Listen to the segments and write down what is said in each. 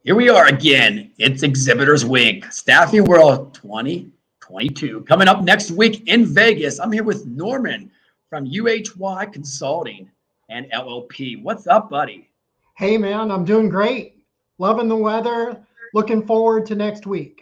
Here we are again. It's Exhibitors Week, Staffing World 2022. Coming up next week in Vegas, I'm here with Norman from UHY Consulting and LLP. What's up, buddy? Hey, man, I'm doing great. Loving the weather. Looking forward to next week.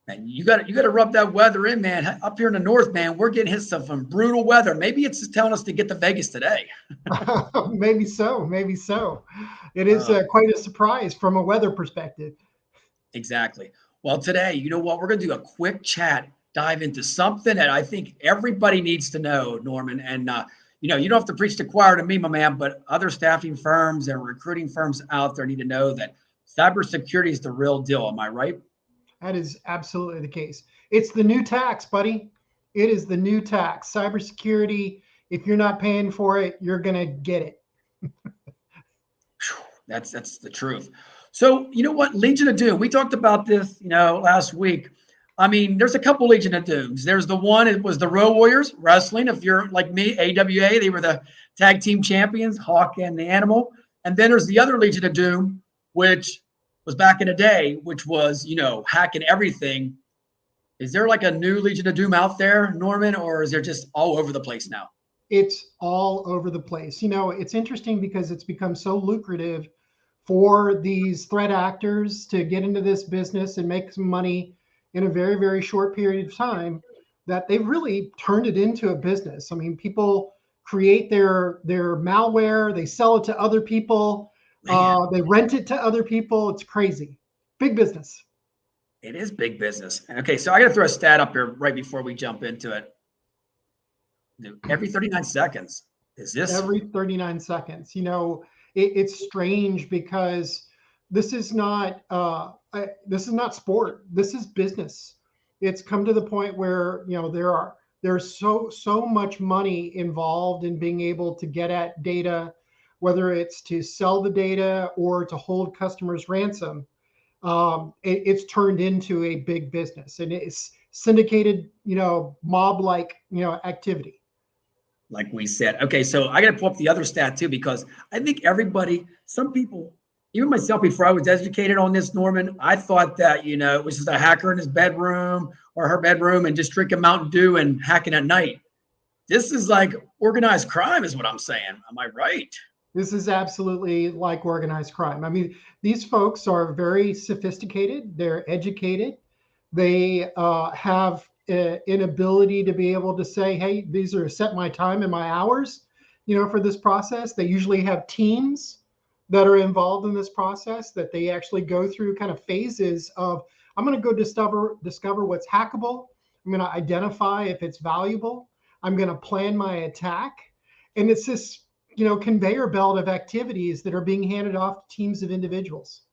And you got to rub that weather in, man. Up here in the north, man, we're getting hit some brutal weather. Maybe it's just telling us to get to Vegas today. Maybe so. Maybe so. It is quite a surprise from a weather perspective. Exactly. Well, today, you know what? We're going to do a quick chat, dive into something that I think everybody needs to know, Norman. And, you don't have to preach the choir to me, my man, but other staffing firms and recruiting firms out there need to know that cybersecurity is the real deal. Am I right? That is absolutely the case. It's the new tax, buddy. It is the new tax. Cybersecurity, if you're not paying for it, you're going to get it. That's the truth. So, you know what? Legion of Doom. We talked about this, last week. I mean, there's a couple Legion of Dooms. There's the one, it was the Road Warriors Wrestling. If you're like me, AWA, they were the tag team champions, Hawk and the Animal. And then there's the other Legion of Doom, which was back in the day, which was, hacking everything. Is there like a new Legion of Doom out there, Norman, or is there just all over the place now? It's all over the place. It's interesting because it's become so lucrative for these threat actors to get into this business and make some money in a very, very short period of time that they've really turned it into a business. I mean, people create their malware, they sell it to other people, they rent it to other people. It's crazy. Big business. It is big business. Okay, so I got to throw a stat up here right before we jump into it. Every 39 seconds. Is this? Every 39 seconds. It's strange because this is not sport. This is business. It's come to the point where there's so much money involved in being able to get at data, whether it's to sell the data or to hold customers ransom. It's turned into a big business, and it's syndicated, mob-like, activity. Like we said. Okay, so I got to pull up the other stat too, because I think some people, even myself, before I was educated on this, Norman, I thought that, it was just a hacker in his bedroom or her bedroom and just drinking Mountain Dew and hacking at night. This is like organized crime is what I'm saying. Am I right? This is absolutely like organized crime. I mean, these folks are very sophisticated. They're educated. They have an ability to be able to say, hey, these are set my time and my hours, for this process. They usually have teams that are involved in this process that they actually go through kind of phases of, I'm going to go discover what's hackable. I'm going to identify if it's valuable. I'm going to plan my attack. And it's this, conveyor belt of activities that are being handed off to teams of individuals.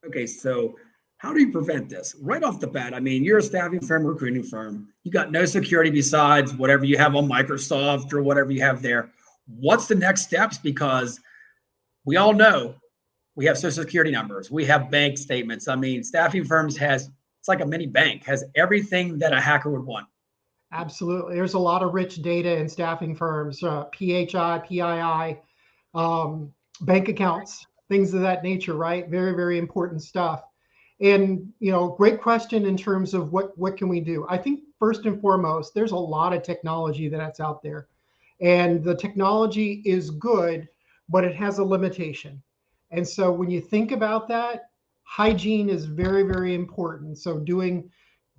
Okay, so how do you prevent this? Right off the bat, I mean, you're a staffing firm, recruiting firm. You got no security besides whatever you have on Microsoft or whatever you have there. What's the next steps? Because we all know we have social security numbers. We have bank statements. I mean, staffing firms it's like a mini bank, has everything that a hacker would want. Absolutely. There's a lot of rich data in staffing firms, PHI, PII, bank accounts, things of that nature, right? Very, very important stuff. And, great question in terms of what can we do? I think first and foremost, there's a lot of technology that's out there. And the technology is good, but it has a limitation. And so when you think about that, hygiene is very, very important. So doing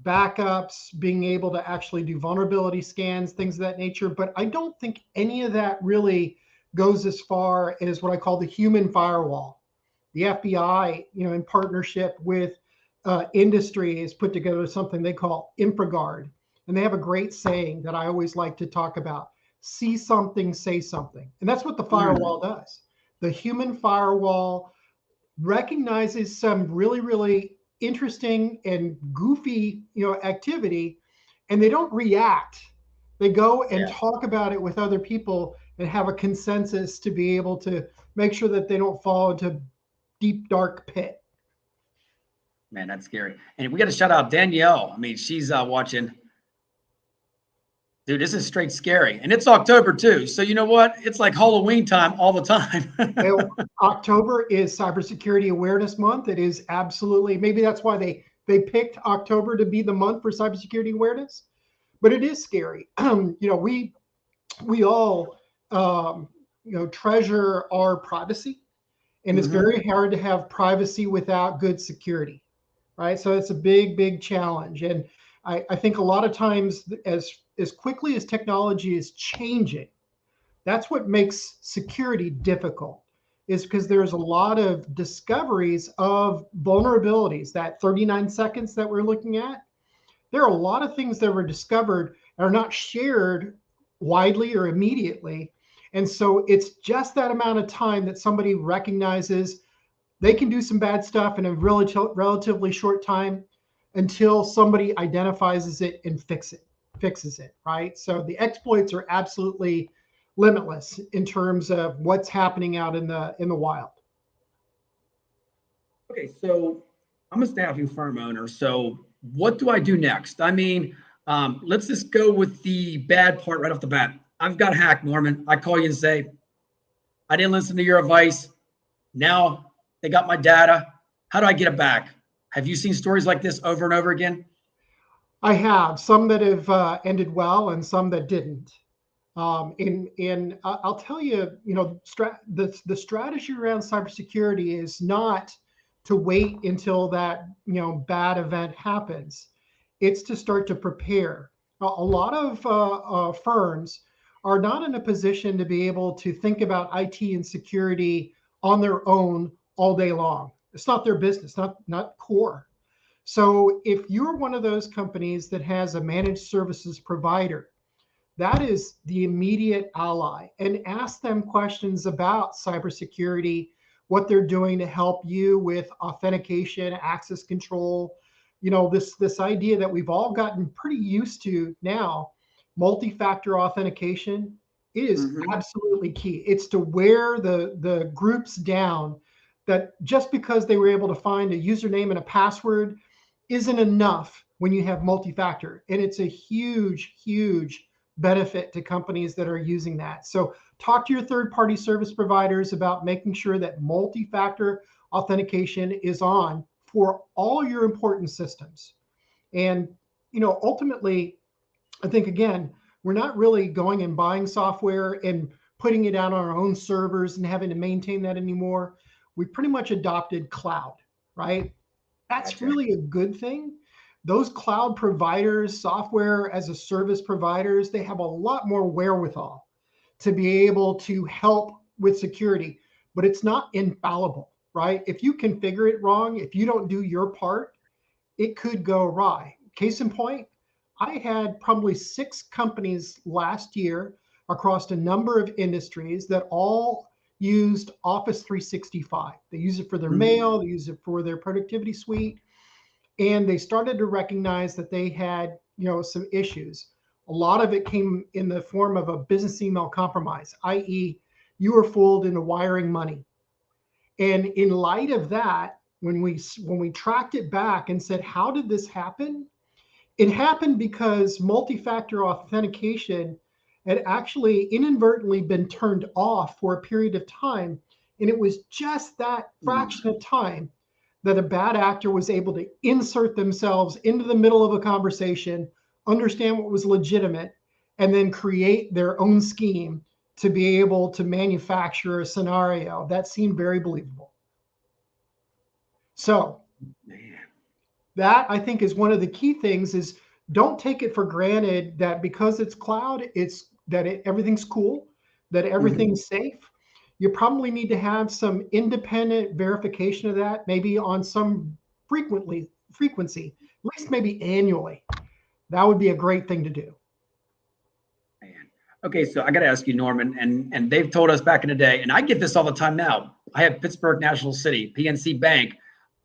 backups, being able to actually do vulnerability scans, things of that nature. But I don't think any of that really goes as far as what I call the human firewall. The FBI, in partnership with industry, has put together something they call InfraGard. And they have a great saying that I always like to talk about: see something, say something. And that's what the firewall does. The human firewall recognizes some really, really interesting and goofy, activity, and they don't react. They go and talk about it with other people and have a consensus to be able to make sure that they don't fall into deep, dark pit. Man, that's scary. And we got to shout out Danielle. I mean, she's watching. Dude, this is straight scary. And it's October too. So you know what? It's like Halloween time all the time. Well, October is Cybersecurity Awareness Month. It is absolutely, maybe that's why they picked October to be the month for cybersecurity awareness, but it is scary. We all treasure our privacy, and it's very hard to have privacy without good security, right? So it's a big challenge. And I think a lot of times, as quickly as technology is changing, that's what makes security difficult, is because there's a lot of discoveries of vulnerabilities. That 39 seconds that we're looking at, there are a lot of things that were discovered and are not shared widely or immediately. And so it's just that amount of time that somebody recognizes they can do some bad stuff in a relatively short time until somebody identifies it and fixes it, right? So the exploits are absolutely limitless in terms of what's happening out in the wild. Okay, so I'm a staffing firm owner. So what do I do next? I mean, let's just go with the bad part right off the bat. I've got hacked, Norman. I call you and say, I didn't listen to your advice. Now they got my data. How do I get it back? Have you seen stories like this over and over again? I have some that have ended well and some that didn't. And I'll tell you, the strategy around cybersecurity is not to wait until that bad event happens. It's to start to prepare. A lot of firms are not in a position to be able to think about IT and security on their own all day long. It's not their business, not core. So if you're one of those companies that has a managed services provider, that is the immediate ally, and ask them questions about cybersecurity, what they're doing to help you with authentication, access control. This idea that we've all gotten pretty used to now, multi-factor authentication, is absolutely key. It's to wear the groups down that just because they were able to find a username and a password isn't enough when you have multi-factor. And it's a huge benefit to companies that are using that. So talk to your third-party service providers about making sure that multi-factor authentication is on for all your important systems. And ultimately, I think, again, we're not really going and buying software and putting it out on our own servers and having to maintain that anymore. We pretty much adopted cloud, right? That's really a good thing. Those cloud providers, software as a service providers, they have a lot more wherewithal to be able to help with security, but it's not infallible, right? If you configure it wrong, if you don't do your part, it could go awry. Case in point, I had probably 6 companies last year across a number of industries that all used Office 365. They use it for their mail, they use it for their productivity suite, and they started to recognize that they had, some issues. A lot of it came in the form of a business email compromise, i.e., you were fooled into wiring money. And in light of that, when we tracked it back and said, how did this happen? It happened because multi-factor authentication had actually inadvertently been turned off for a period of time. And it was just that fraction of time that a bad actor was able to insert themselves into the middle of a conversation, understand what was legitimate, and then create their own scheme to be able to manufacture a scenario that seemed very believable. So that, I think, is one of the key things, is don't take it for granted that because it's cloud, everything's cool, that everything's safe. You probably need to have some independent verification of that, maybe on some frequency, at least maybe annually. That would be a great thing to do. Okay, so I got to ask you, Norman, and they've told us back in the day, and I get this all the time now. I have Pittsburgh National City, PNC Bank.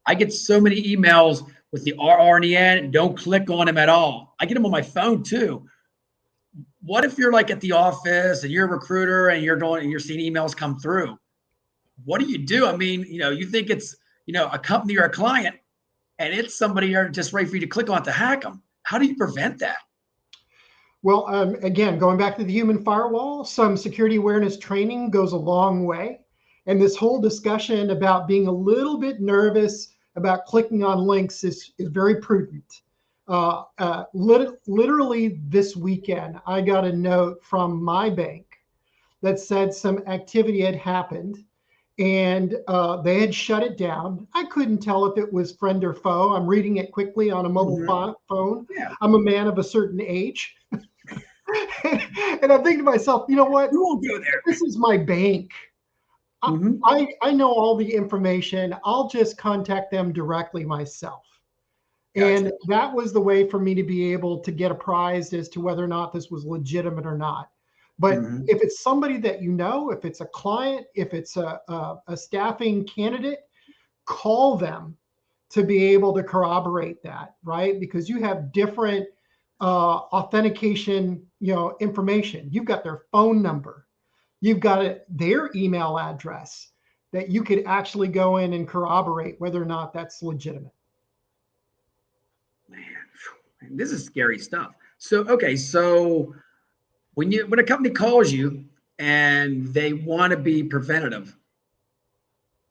I get so many emails with the RR in the end. Don't click on them at all. I get them on my phone too. What if you're like at the office and you're a recruiter and you're seeing emails come through? What do? I mean, you think it's, a company or a client, and it's somebody just ready for you to click on to hack them. How do you prevent that? Well, again, going back to the human firewall, some security awareness training goes a long way. And this whole discussion about being a little bit nervous about clicking on links is very prudent. Literally this weekend, I got a note from my bank that said some activity had happened and they had shut it down. I couldn't tell if it was friend or foe. I'm reading it quickly on a mobile phone. Yeah. I'm a man of a certain age. And I'm thinking to myself, you know what? We won't go there. This is my bank. I know all the information. I'll just contact them directly myself. Gotcha. And that was the way for me to be able to get apprised as to whether or not this was legitimate or not. But if it's somebody that you know, if it's a client, if it's a staffing candidate, call them to be able to corroborate that, right? Because you have different authentication, information. You've got their phone number, you've got their email address that you could actually go in and corroborate whether or not that's legitimate. Man, this is scary stuff. So, okay, so when a company calls you and they want to be preventative,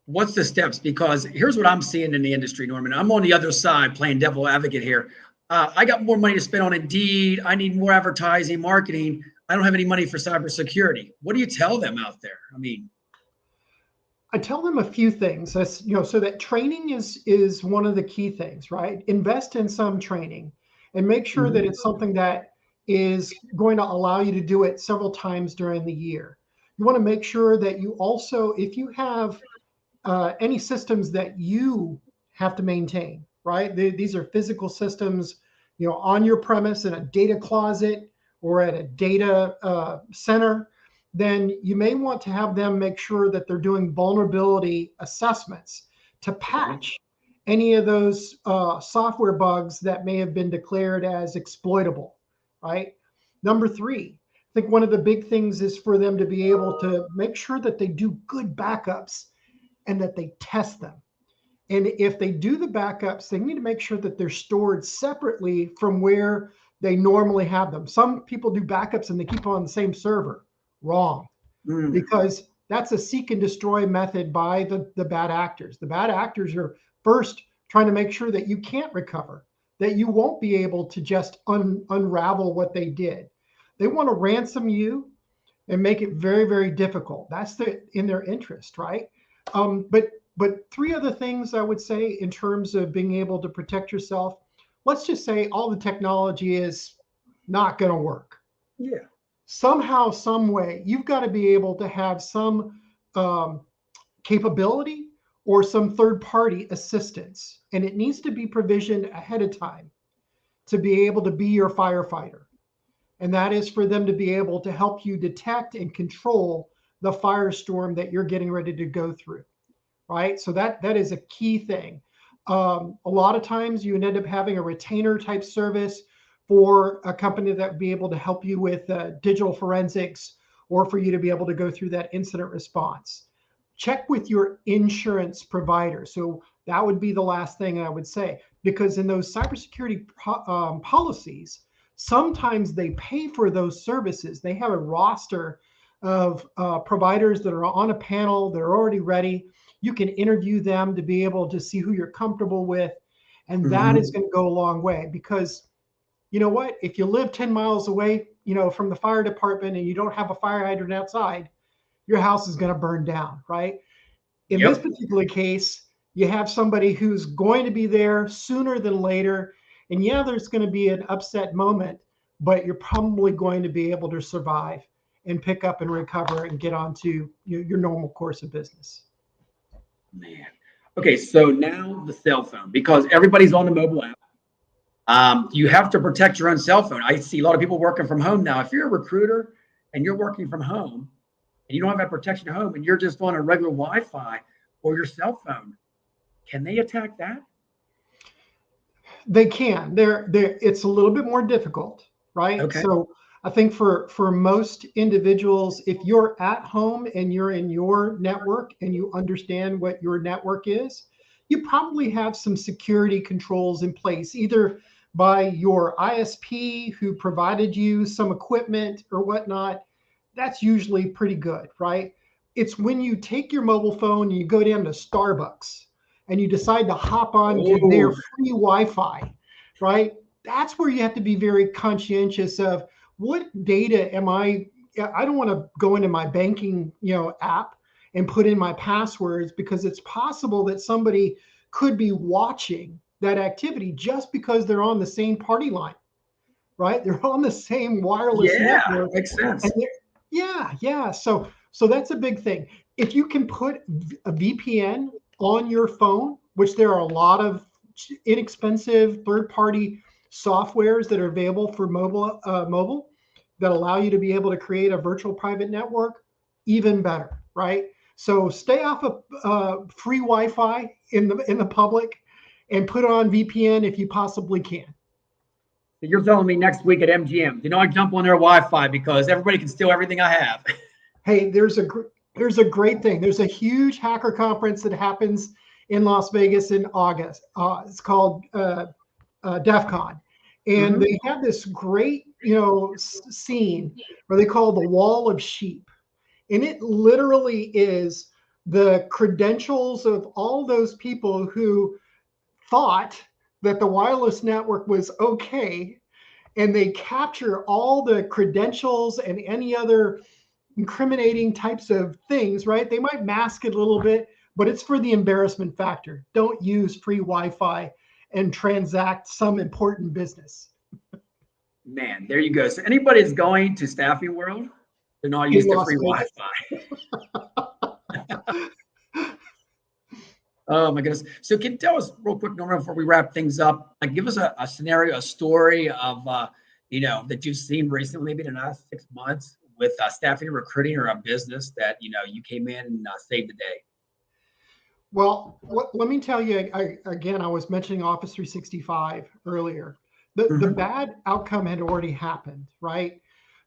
what's the steps? Because here's what I'm seeing in the industry, Norman. I'm on the other side playing devil advocate here. I got more money to spend on Indeed. I need more advertising, marketing. I don't have any money for cybersecurity. What do you tell them out there? I mean, I tell them a few things. That's, so that training is one of the key things, right? Invest in some training and make sure that it's something that is going to allow you to do it several times during the year. You want to make sure that you also, if you have any systems that you have to maintain, right? These are physical systems, on your premise in a data closet or at a data center, then you may want to have them make sure that they're doing vulnerability assessments to patch any of those software bugs that may have been declared as exploitable, right? Number three, I think one of the big things is for them to be able to make sure that they do good backups and that they test them. And if they do the backups, they need to make sure that they're stored separately from where they normally have them. Some people do backups and they keep them on the same server. Wrong. Because that's a seek and destroy method by the bad actors. The bad actors are first trying to make sure that you can't recover, that you won't be able to just unravel what they did. They want to ransom you and make it very, very difficult. That's in their interest, right? But three other things I would say in terms of being able to protect yourself. Let's just say all the technology is not going to work. Yeah. Somehow, some way, you've got to be able to have some capability or some third-party assistance, and it needs to be provisioned ahead of time to be able to be your firefighter. And that is for them to be able to help you detect and control the firestorm that you're getting ready to go through, right? So that is a key thing. A lot of times you end up having a retainer type service for a company that would be able to help you with digital forensics or for you to be able to go through that incident response. Check with your insurance provider. So that would be the last thing I would say, because in those cybersecurity policies, sometimes they pay for those services. They have a roster of providers that are on a panel. They're already ready. You can interview them to be able to see who you're comfortable with. And that is going to go a long way, because you know what? If you live 10 miles away, from the fire department and you don't have a fire hydrant outside, your house is going to burn down, right? In this particular case, you have somebody who's going to be there sooner than later. And yeah, there's going to be an upset moment, but you're probably going to be able to survive and pick up and recover and get on to your normal course of business. Man. Okay, so now the cell phone, because everybody's on the mobile app. You have to protect your own cell phone. I see a lot of people working from home now. If you're a recruiter and you're working from home and you don't have that protection at home and you're just on a regular Wi-Fi or your cell phone, can they attack that? They can. It's a little bit more difficult, right? Okay. So I think for most individuals, if you're at home and you're in your network and you understand what your network is, you probably have some security controls in place, either by your ISP who provided you some equipment or whatnot, that's usually pretty good, right? It's when you take your mobile phone and you go down to Starbucks and you decide to hop on to their Oh, free Wi-Fi, right? That's where you have to be very conscientious of what data am I. I don't want to go into my banking, app and put in my passwords because it's possible that somebody could be watching that activity just because they're on the same party line, right? They're on the same wireless yeah, network, makes and sense. yeah. So that's a big thing. If you can put a VPN on your phone, which there are a lot of inexpensive third-party softwares that are available for mobile that allow you to be able to create a virtual private network, even better, right? So stay off of free Wi-Fi in the public, and put on VPN if you possibly can. You're telling me next week at MGM, I jump on their Wi-Fi because everybody can steal everything I have. Hey, there's a great thing. There's a huge hacker conference that happens in Las Vegas in August. It's called DEF CON. And Mhm. they have this great, scene where they call the Wall of Sheep. And it literally is the credentials of all those people who thought that the wireless network was okay. And they capture all the credentials and any other incriminating types of things, right? They might mask it a little bit, but it's for the embarrassment factor. Don't use free Wi-Fi and transact some important business. Man, there you go. So anybody that's going to Staffing World, they're not In used to Las free Vegas. Wi-Fi. Oh my goodness. So can you tell us real quick, Norman, before we wrap things up, like give us a scenario, a story of, that you've seen recently, maybe in the last 6 months with staffing, recruiting, or a business that, you came in and saved the day. Well, let me tell you again, I was mentioning Office 365 earlier. The Mhm. bad outcome had already happened, right?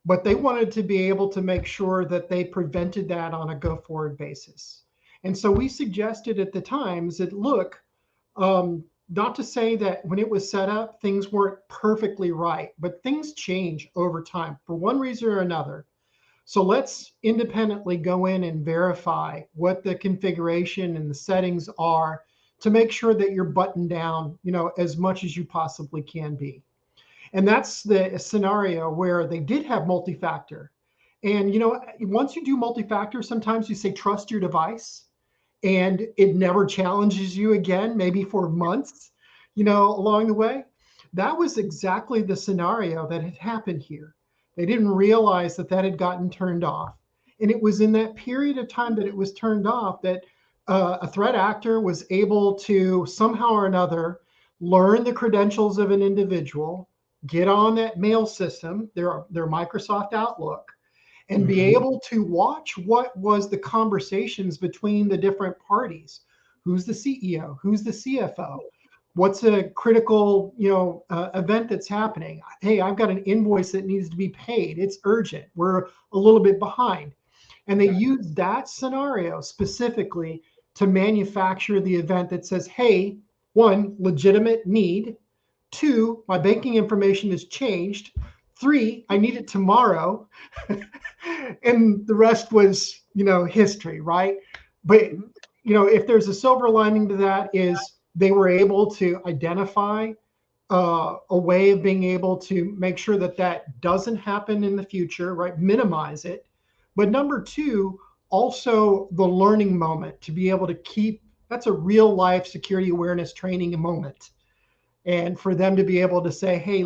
But they wanted to be able to make sure that they prevented that on a go forward basis. And so we suggested at the times that, look, not to say that when it was set up, things weren't perfectly right, but things change over time for one reason or another. So let's independently go in and verify what the configuration and the settings are to make sure that you're buttoned down, as much as you possibly can be. And that's the scenario where they did have multi-factor. And once you do multi-factor, sometimes you say trust your device and it never challenges you again, maybe for months, along the way. That was exactly the scenario that had happened here. They didn't realize that that had gotten turned off. And it was in that period of time that it was turned off that a threat actor was able to somehow or another learn the credentials of an individual, get on that mail system, their Microsoft Outlook, and be Mhm. able to watch what was the conversations between the different parties. Who's the CEO? Who's the CFO? What's a critical, event that's happening? Hey, I've got an invoice that needs to be paid. It's urgent. We're a little bit behind. And they use that scenario specifically to manufacture the event that says, hey, one, legitimate need. Two, my banking information has changed. Three, I need it tomorrow. And the rest was, history, right? But, Mhm. if there's a silver lining to that is they were able to identify a way of being able to make sure that that doesn't happen in the future, right? Minimize it. But number two, also the learning moment to be able to keep that's a real life security awareness training moment. And for them to be able to say, hey,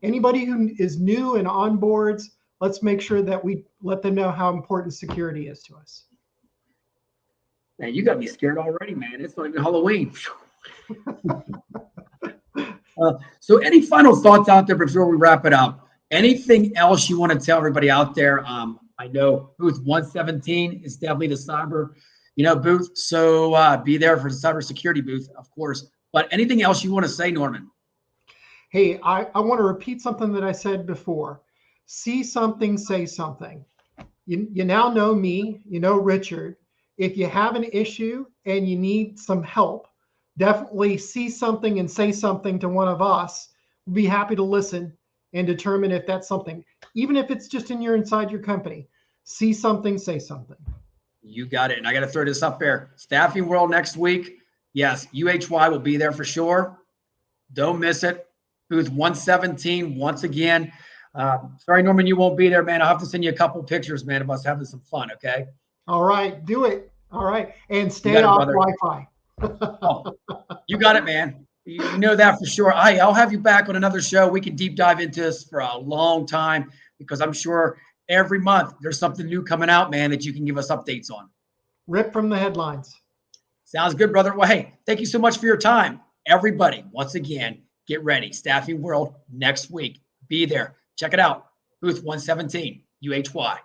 anybody who is new and on boards, let's make sure that we let them know how important security is to us. Man, you got me scared already, man. It's not even Halloween. So any final thoughts out there before we wrap it up? Anything else you want to tell everybody out there? I know booth 117 is definitely the cyber, booth. So be there for the cybersecurity booth, of course. But anything else you want to say, Norman? Hey, I want to repeat something that I said before. See something, say something. You now know me, you know Richard. If you have an issue and you need some help, definitely see something and say something to one of us, We'll be happy to listen and determine if that's something, even if it's just inside your company. See something, say something. You got it. And I got to throw this up there. Staffing World next week. Yes, UHY will be there for sure. Don't miss it. Booth 117 once again. Sorry, Norman, you won't be there, man. I'll have to send you a couple pictures, man, of us having some fun, okay? All right, do it. All right. And stay off Wi-Fi. Oh, you got it, man. You know that for sure. I'll have you back on another show. We can deep dive into this for a long time because I'm sure every month there's something new coming out, man, that you can give us updates on. Rip from the headlines. Sounds good, brother. Well, hey, thank you so much for your time. Everybody, once again, get ready. Staffing World next week. Be there. Check it out. Booth 117, UHY.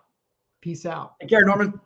Peace out. Take care, Norman.